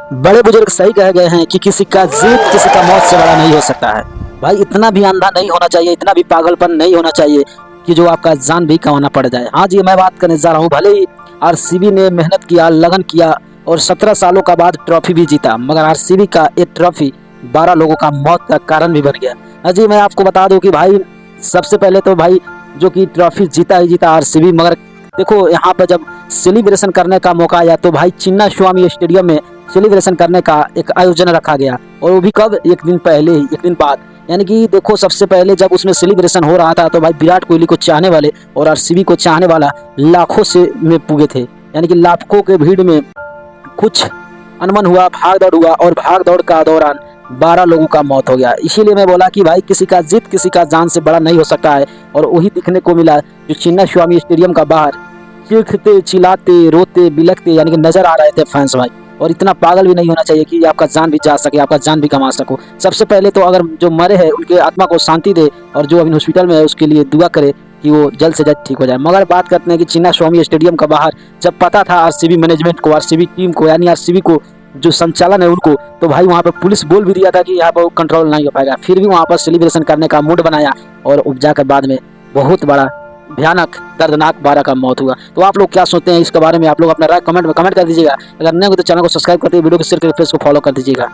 बड़े बुजुर्ग सही कह गए हैं कि किसी का जीत किसी का मौत से बड़ा नहीं हो सकता है। भाई इतना भी अंधा नहीं होना चाहिए, इतना भी पागलपन नहीं होना चाहिए कि जो आपका जान भी गंवाना पड़ जाए। हाँ जी, मैं बात करने जा रहा हूँ, भले ही आरसीबी ने मेहनत किया, लगन किया और 17 सालों का बाद ट्रॉफी भी जीता, मगर आरसीबी का ये ट्रॉफी 12 लोगों का मौत का कारण भी बन गया। हाँ जी, मैं आपको बता दूं कि भाई सबसे पहले तो भाई जो कि ट्रॉफी जीता ही जीता आरसीबी, मगर देखो यहाँ पर जब सेलिब्रेशन करने का मौका आया तो भाई चिन्ना स्वामी स्टेडियम में सेलिब्रेशन करने का एक आयोजन रखा गया, और वो भी कब, एक दिन पहले ही, एक दिन बाद। यानी कि देखो सबसे पहले जब उसमें सेलिब्रेशन हो रहा था तो भाई विराट कोहली को चाहने वाले और आरसीबी को चाहने वाला लाखों से में पुगे थे। यानी कि लाखों के भीड़ में कुछ अनबन हुआ, भाग दौड़ हुआ, और भाग दौड़ का दौरान 12 लोगों का मौत हो गया। इसीलिए मैं बोला कि भाई किसी का जिद किसी का जान से बड़ा नहीं हो सकता है। और वही दिखने को मिला जो चिन्ना स्वामी स्टेडियम का बाहर चीखते चिल्लाते रोते बिलखते यानी कि नजर आ रहे थे फैंस भाई। और इतना पागल भी नहीं होना चाहिए कि आपका जान भी जा सके, आपका जान भी कमा सको। सबसे पहले तो अगर जो मरे हैं उनके आत्मा को शांति दे, और जो अभी हॉस्पिटल में है उसके लिए दुआ करे कि वो जल्द से जल्द ठीक हो जाए। मगर बात करते हैं कि चिन्ना स्वामी स्टेडियम का बाहर जब पता था आरसीबी मैनेजमेंट को, आरसीबी टीम को, यानी आरसीबी को जो संचालन है उनको, तो भाई वहाँ पर पुलिस बोल भी दिया था कि यहाँ पर कंट्रोल नहीं हो पाएगा, फिर भी वहाँ पर सेलिब्रेशन करने का मूड बनाया और उपजा कर बाद में बहुत बड़ा भयानक दर्दनाक 12 का मौत हुआ। तो आप लोग क्या सोचते हैं इसके बारे में? आप लोग अपना राय कमेंट में कमेंट कर दीजिएगा। अगर नहीं हो तो चैनल को सब्सक्राइब करके वीडियो को शेयर करके फेस को फॉलो कर दीजिएगा।